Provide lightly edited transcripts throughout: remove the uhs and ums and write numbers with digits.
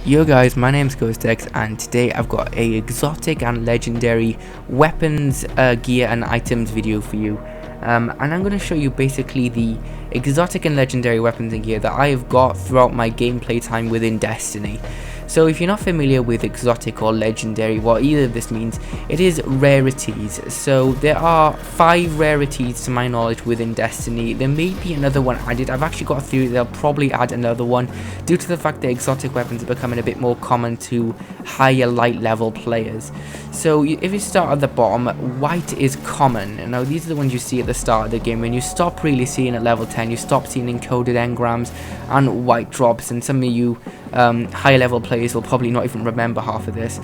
Yo guys, my name's GhostX and today I've got a exotic and legendary weapons, gear and items video for you. And I'm going to show you basically the exotic and legendary weapons and gear that I have got throughout my gameplay time within Destiny. So if you're not familiar with exotic or legendary, what either of this means, it is rarities. So there are 5 rarities to my knowledge within Destiny. There may be another one added. I've actually got a theory they'll probably add another one due to the fact that exotic weapons are becoming a bit more common to higher light level players. So if you start at the bottom, white is common. Now these are the ones you see at the start of the game. When you stop really seeing at level 10, you stop seeing encoded engrams and white drops, and some of you higher level players will probably not even remember half of this.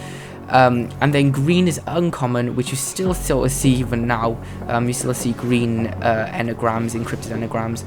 And then green is uncommon, which you still sort of see even now. You still see green enagrams, encrypted enagrams.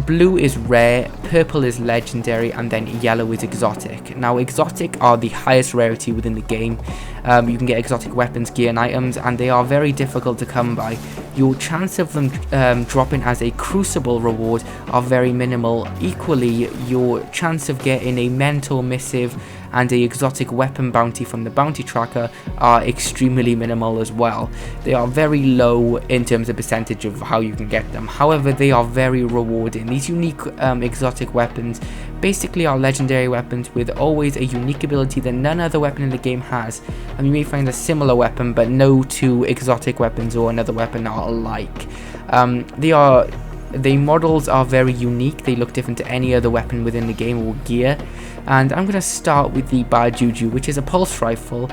Blue is rare, purple is legendary, and then yellow is exotic. Now exotic are the highest rarity within the game. You can get exotic weapons, gear and items, and they are very difficult to come by. Your chance of them dropping as a crucible reward are very minimal. Equally, your chance of getting a mentor missive and a exotic weapon bounty from the bounty tracker are extremely minimal as well. They are very low in terms of percentage of how you can get them. However, they are very rewarding. These unique exotic weapons basically are legendary weapons with always a unique ability that none other weapon in the game has. And you may find a similar weapon, but no two exotic weapons or another weapon are alike. The models are very unique. They look different to any other weapon within the game or gear. And I'm going to start with the Juju, which is a pulse rifle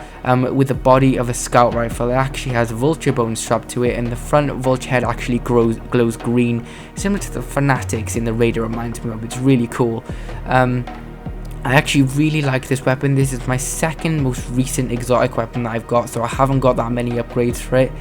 with the body of a scout rifle. It actually has vulture bones strapped to it, and the front vulture head actually glows green, similar to the Fanatics in the Raider reminds me of. It's really cool. I actually really like this weapon. This is my second most recent exotic weapon that I've got, so I haven't got that many upgrades for it.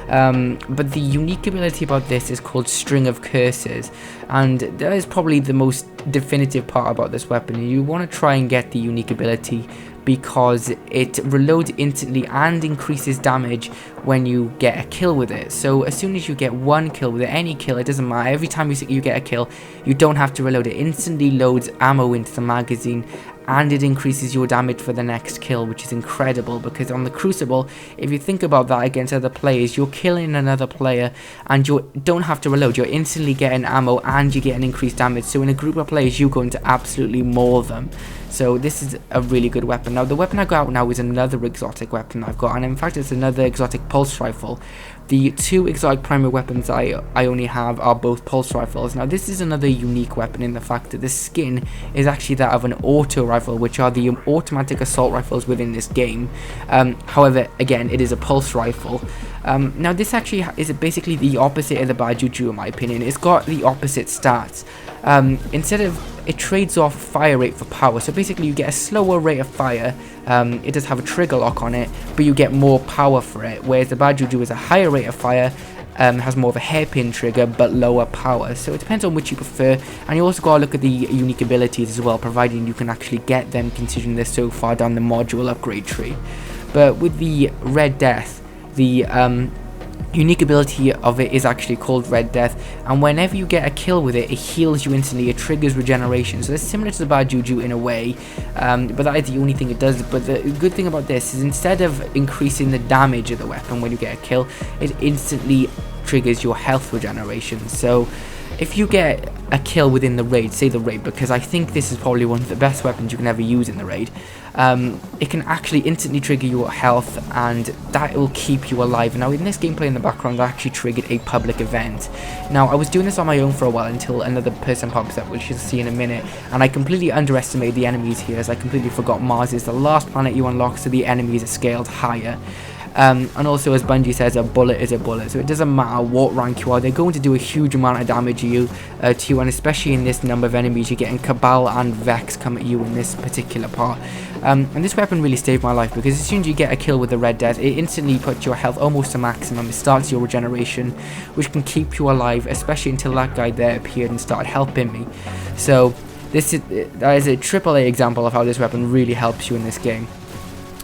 But the unique ability about this is called String of Curses, and that is probably the most definitive part about this weapon. You want to try and get the unique ability because it reloads instantly and increases damage when you get a kill with it. So as soon as you get one kill with it, any kill, it doesn't matter, every time you get a kill, you don't have to reload. It instantly loads ammo into the magazine, and it increases your damage for the next kill, which is incredible. Because on the Crucible, if you think about that against other players, you're killing another player and you don't have to reload. You're instantly getting ammo and you get an increased damage. So in a group of players, you're going to absolutely maul them. So this is a really good weapon. Now the weapon I got out now is another exotic weapon I've got, and in fact it's another exotic pulse rifle. The 2 exotic primary weapons I only have are both pulse rifles. Now this is another unique weapon in the fact that the skin is actually that of an auto rifle, which are the automatic assault rifles within this game. However, again, it is a pulse rifle. Now this actually is basically the opposite of the Juju in my opinion. It's got the opposite stats. Instead of, it trades off fire rate for power, so basically you get a slower rate of fire. It does have a trigger lock on it, but you get more power for it, whereas the Juju is a higher rate of fire, has more of a hairpin trigger but lower power. So it depends on which you prefer, and you also got to look at the unique abilities as well, providing you can actually get them considering they're so far down the module upgrade tree. But with the Red Death, the unique ability of it is actually called Red Death, and whenever you get a kill with it, it heals you instantly. It triggers regeneration, so it's similar to the Juju in a way, but that is the only thing it does. But the good thing about this is instead of increasing the damage of the weapon when you get a kill, it instantly triggers your health regeneration. So if you get a kill within the raid, say the raid, because I think this is probably one of the best weapons you can ever use in the raid, it can actually instantly trigger your health, and that will keep you alive. Now in this gameplay in the background, I actually triggered a public event. Now I was doing this on my own for a while until another person pops up, which you'll see in a minute, and I completely underestimated the enemies here, as I completely forgot Mars is the last planet you unlock, so the enemies are scaled higher. And also, as Bungie says, a bullet is a bullet, so it doesn't matter what rank you are, they're going to do a huge amount of damage to you, and especially in this number of enemies, you're getting Cabal and Vex come at you in this particular part. And this weapon really saved my life, because as soon as you get a kill with the Red Death, it instantly puts your health almost to maximum. It starts your regeneration, which can keep you alive, especially until that guy there appeared and started helping me. So that is a AAA example of how this weapon really helps you in this game.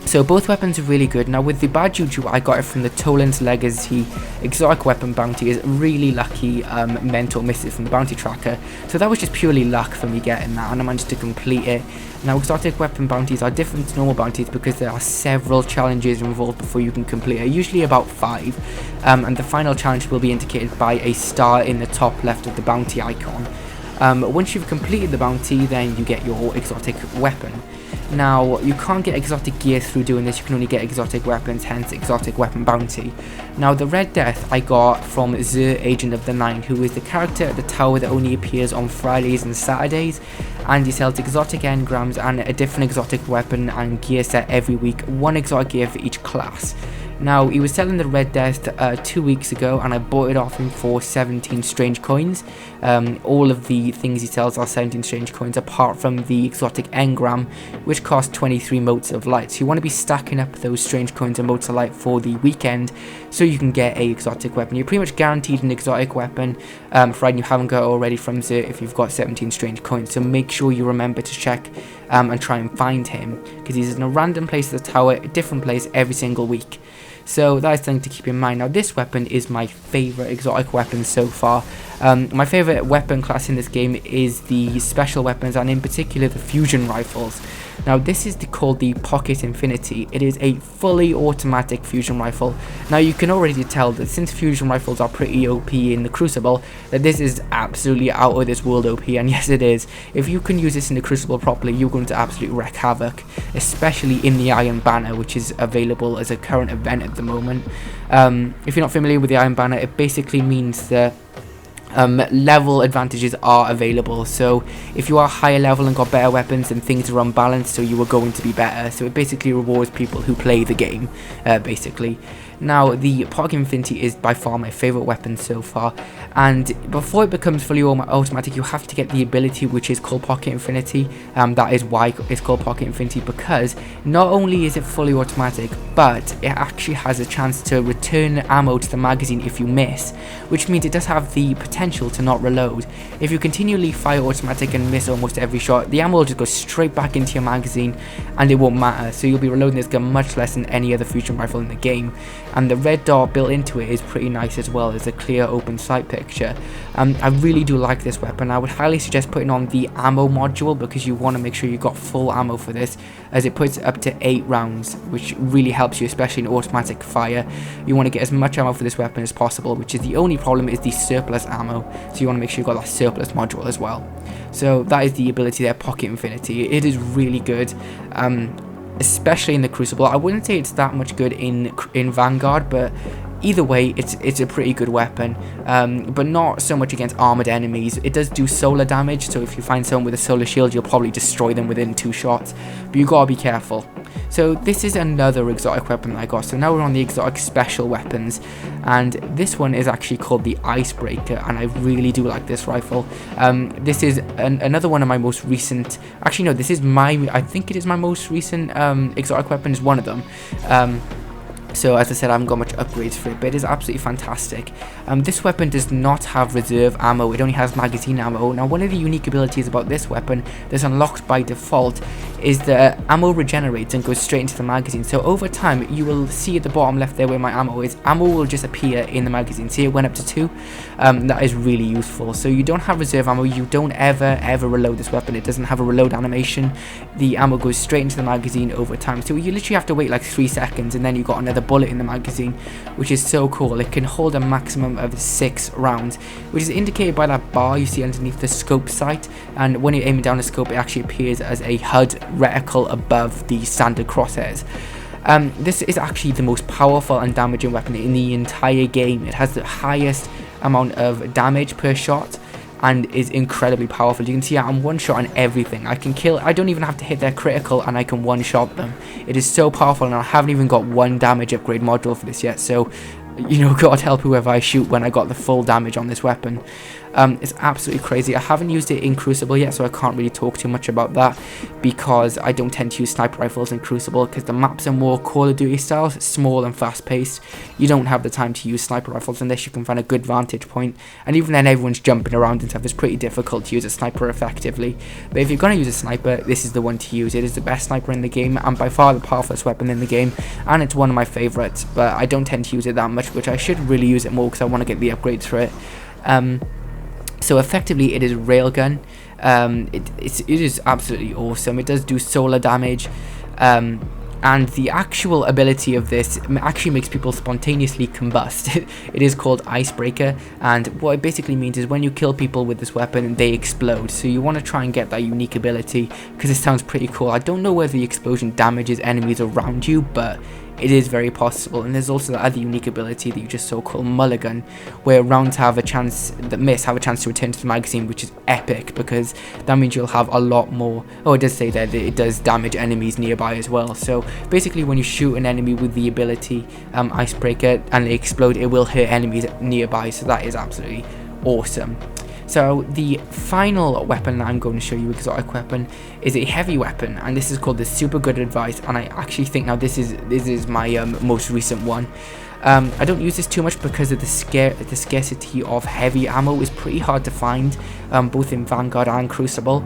So both weapons are really good. Now with the bad Juju, I got it from the Toland's Legacy exotic weapon bounty. Is really lucky mental misses from the bounty tracker. So that was just purely luck for me getting that, and I managed to complete it. Now exotic weapon bounties are different to normal bounties because there are several challenges involved before you can complete it, usually about 5. And the final challenge will be indicated by a star in the top left of the bounty icon. Once you've completed the bounty, then you get your exotic weapon. Now, you can't get exotic gear through doing this, you can only get exotic weapons, hence exotic weapon bounty. Now, the Red Death I got from Zer, Agent of the Nine, who is the character at the tower that only appears on Fridays and Saturdays, and he sells exotic engrams and a different exotic weapon and gear set every week, one exotic gear for each class. Now, he was selling the Red Death 2 weeks ago, and I bought it off him for 17 strange coins. All of the things he sells are 17 strange coins, apart from the exotic engram, which costs 23 motes of light. So you want to be stacking up those strange coins and motes of light for the weekend, so you can get a exotic weapon. You're pretty much guaranteed an exotic weapon, providing you haven't got it already from Zer if you've got 17 strange coins. So make sure you remember to check and try and find him, because he's in a random place of the tower, a different place every single week. So that is something to keep in mind. Now this weapon is my favourite exotic weapon so far. My favourite weapon class in this game is the special weapons, and in particular the fusion rifles. Now this is called the Pocket Infinity. It is a fully automatic fusion rifle. Now you can already tell that since fusion rifles are pretty OP in the Crucible, that this is absolutely out of this world OP, and yes it is. If you can use this in the Crucible properly, you're going to absolutely wreak havoc, especially in the Iron Banner, which is available as a current event at the moment. If you're not familiar with the Iron Banner, it basically means that level advantages are available. So if you are higher level and got better weapons, then things are unbalanced, so you are going to be better. So it basically rewards people who play the game, basically. Now the Pocket Infinity is by far my favourite weapon so far, and before it becomes fully automatic you have to get the ability which is called Pocket Infinity. That is why it's called Pocket Infinity, because not only is it fully automatic, but it actually has a chance to return ammo to the magazine if you miss, which means it does have the potential to not reload. If you continually fire automatic and miss almost every shot, the ammo will just go straight back into your magazine and it won't matter, so you'll be reloading this gun much less than any other fusion rifle in the game. And the red dot built into it is pretty nice as well as a clear open sight picture. I really do like this weapon. I would highly suggest putting on the ammo module, because you want to make sure you got full ammo for this, as it puts up to 8 rounds, which really helps you, especially in automatic fire. You want to get as much ammo for this weapon as possible, which is the only problem is the surplus ammo, so you want to make sure you got that surplus module as well. So that is the ability there, Pocket Infinity. It is really good, especially in the Crucible. I wouldn't say it's that much good in Vanguard, but either way it's a pretty good weapon, but not so much against armored enemies. It does do solar damage, so if you find someone with a solar shield you'll probably destroy them within 2 shots, but you gotta be careful. So this is another exotic weapon that I got. So now we're on the exotic special weapons, and this one is actually called the Icebreaker, and I really do like this rifle. This is another one of my most recent, actually no, this is I think it is my most recent exotic weapon, is one of them. So as I said, I haven't got much upgrades for it, but it is absolutely fantastic. This weapon does not have reserve ammo, it only has magazine ammo. Now one of the unique abilities about this weapon that's unlocked by default is that ammo regenerates and goes straight into the magazine. So over time, you will see at the bottom left there where my ammo is, ammo will just appear in the magazine. See, it went up to 2. That is really useful. So you don't have reserve ammo, you don't ever reload this weapon. It doesn't have a reload animation. The ammo goes straight into the magazine over time. So you literally have to wait like 3 seconds and then you got another bullet in the magazine, which is so cool. It can hold a maximum of 6 rounds, which is indicated by that bar you see underneath the scope sight, and when you're aiming down the scope it actually appears as a HUD reticle above the standard crosshairs. This is actually the most powerful and damaging weapon in the entire game. It has the highest amount of damage per shot and is incredibly powerful. You can see I'm one shot on everything. I can kill, I don't even have to hit their critical and I can one shot them. It is so powerful, and I haven't even got 1 damage upgrade module for this yet, so you know, God help whoever I shoot when I got the full damage on this weapon. It's absolutely crazy. I haven't used it in Crucible yet, so I can't really talk too much about that, because I don't tend to use sniper rifles in Crucible, because the maps are more Call of Duty style, small and fast paced. You don't have the time to use sniper rifles unless you can find a good vantage point, and even then everyone's jumping around and stuff. It's pretty difficult to use a sniper effectively. But if you're going to use a sniper, this is the one to use. It is the best sniper in the game, and by far the powerful weapon in the game, and it's one of my favorites, but I don't tend to use it that much, which I should really use it more because I want to get the upgrades for it. So effectively it is railgun. It is absolutely awesome. It does do solar damage, and the actual ability of this actually makes people spontaneously combust. It is called Icebreaker, and what it basically means is when you kill people with this weapon, they explode. So you want to try and get that unique ability, because it sounds pretty cool. I don't know whether the explosion damages enemies around you, but it is very possible. And there's also the other unique ability that you just saw called Mulligan, where rounds have a chance that miss have a chance to return to the magazine, which is epic, because that means you'll have a lot more. Oh, it does say there that it does damage enemies nearby as well. So basically when you shoot an enemy with the ability Icebreaker and they explode, it will hit enemies nearby. So that is absolutely awesome. So the final weapon that I'm going to show you, exotic weapon, is a heavy weapon, and this is called the Super Good Advice. And I actually think now this is my most recent one. I don't use this too much because of the scarcity of heavy ammo is pretty hard to find, both in Vanguard and Crucible.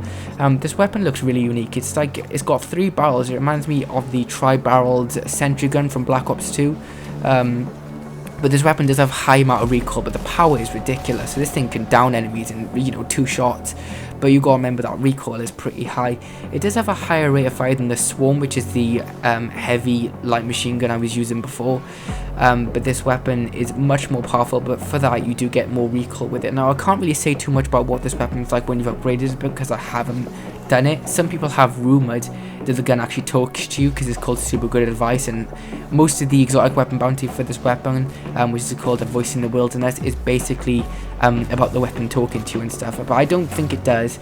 This weapon looks really unique. It's got 3 barrels. It reminds me of the tri-barreled sentry gun from Black Ops 2. But this weapon does have high amount of recoil, but the power is ridiculous. So this thing can down enemies in 2 shots. But you gotta remember that recoil is pretty high. It does have a higher rate of fire than the Swarm, which is the heavy light machine gun I was using before. But this weapon is much more powerful, but for that you do get more recoil with it. Now I can't really say too much about what this weapon is like when you've upgraded it, because I haven't done it. Some people have rumoured that the gun actually talks to you because it's called Super Good Advice, and most of the exotic weapon bounty for this weapon, which is called A Voice in the Wilderness, is basically about the weapon talking to you and stuff. But I don't think it does,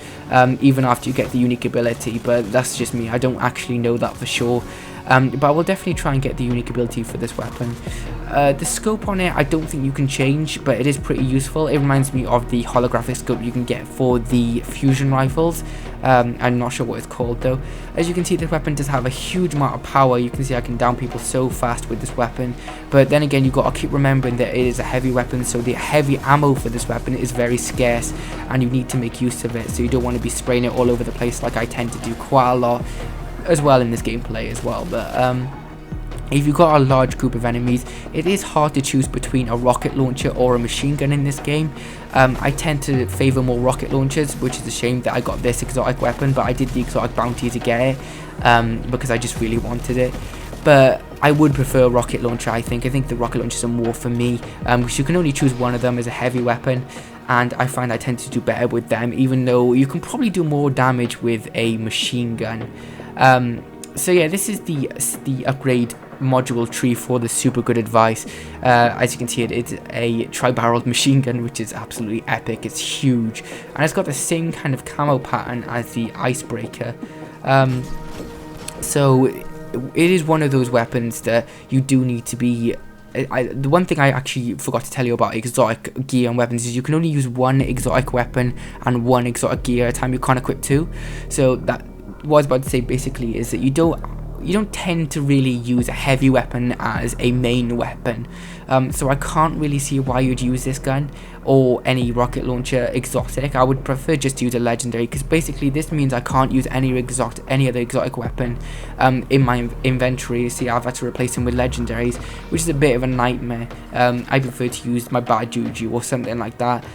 even after you get the unique ability, but that's just me. I don't actually know that for sure. But I will definitely try and get the unique ability for this weapon. The scope on it I don't think you can change, but it is pretty useful. It reminds me of the holographic scope you can get for the fusion rifles. I'm not sure what it's called though. As you can see, this weapon does have a huge amount of power. You can see I can down people so fast with this weapon, but then again, you've got to keep remembering that it is a heavy weapon, so the heavy ammo for this weapon is very scarce and you need to make use of it. So you don't want to be spraying it all over the place like I tend to do quite a lot as well in this gameplay as well. But if you've got a large group of enemies, it is hard to choose between a rocket launcher or a machine gun in this game. I tend to favour more rocket launchers, which is a shame that I got this exotic weapon, but I did the exotic bounty to get it, because I just really wanted it. But I would prefer a rocket launcher. I think the rocket launchers are more for me, because you can only choose one of them as a heavy weapon, and I find I tend to do better with them, even though you can probably do more damage with a machine gun. So yeah, this is the upgrade module tree for the Super Good Advice. As you can see, it's a tri-barreled machine gun, which is absolutely epic. It's huge, and it's got the same kind of camo pattern as the Icebreaker. So it is one of those weapons that you do need to be. The one thing I actually forgot to tell you about exotic gear and weapons is you can only use one exotic weapon and one exotic gear at a time. You can't equip 2. So that what I was about to say basically is that you don't tend to really use a heavy weapon as a main weapon. So I can't really see why you'd use this gun or any rocket launcher exotic. I would prefer just to use a legendary, because basically this means I can't use any other exotic weapon in my inventory. See, I've had to replace them with legendaries, which is a bit of a nightmare. I prefer to use my bad Juju or something like that,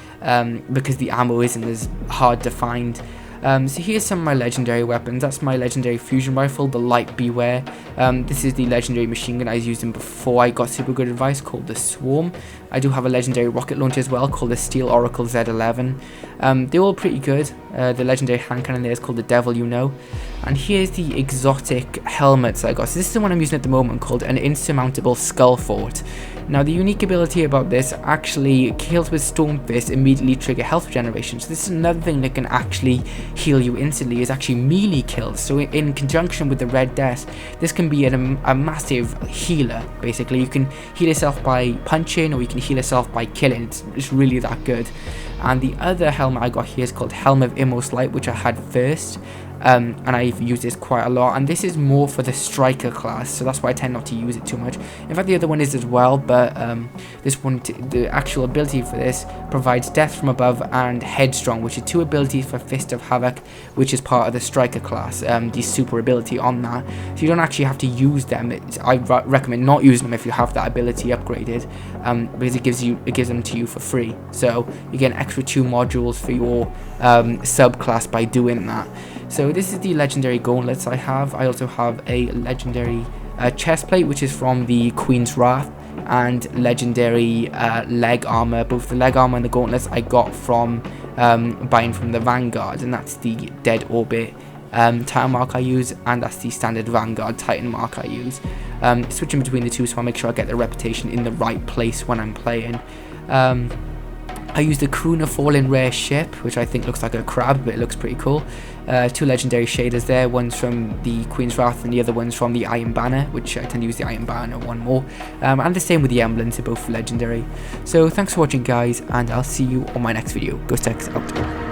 because the ammo isn't as hard to find. So here's some of my legendary weapons. That's my legendary fusion rifle, the Light Beware. This is the legendary machine gun I was using before I got Super Good Advice, called the Swarm. I do have a legendary rocket launcher as well, called the Steel Oracle Z11. They're all pretty good. The legendary hand cannon there is called the Devil You Know. And here's the exotic helmets I got. So this is the one I'm using at the moment, called an Insurmountable Skull Fort. Now the unique ability about this, actually kills with Storm Fist immediately trigger health regeneration. So this is another thing that can actually heal you instantly, is actually melee kills. So in conjunction with the Red Death, this can can be a massive healer. Basically, you can heal yourself by punching, or you can heal yourself by killing. It's really that good. And the other helmet I got here is called Helm of Inmost Light, which I had first. And I've used this quite a lot, and this is more for the striker class, so that's why I tend not to use it too much. In fact, the other one is as well, but this one, the actual ability for this provides Death from Above and Headstrong, which are 2 abilities for Fist of Havoc, which is part of the striker class, the super ability on that. So you don't actually have to use them. I recommend not using them if you have that ability upgraded, because it gives them to you for free. So you get an extra 2 modules for your subclass by doing that. So this is the legendary gauntlets I have. I also have a legendary chest plate, which is from the Queen's Wrath, and legendary leg armor. Both the leg armor and the gauntlets I got from buying from the Vanguard, and that's the Dead Orbit Titan mark I use, and that's the standard Vanguard Titan mark I use. Switching between the two, so I make sure I get the reputation in the right place when I'm playing. I used the Crooner Fallen Rare ship, which I think looks like a crab, but it looks pretty cool. 2 legendary shaders there, one's from the Queen's Wrath and the other one's from the Iron Banner, which I tend to use the Iron Banner one more. And the same with the emblems, they're both legendary. So thanks for watching, guys, and I'll see you on my next video. Ghost X out.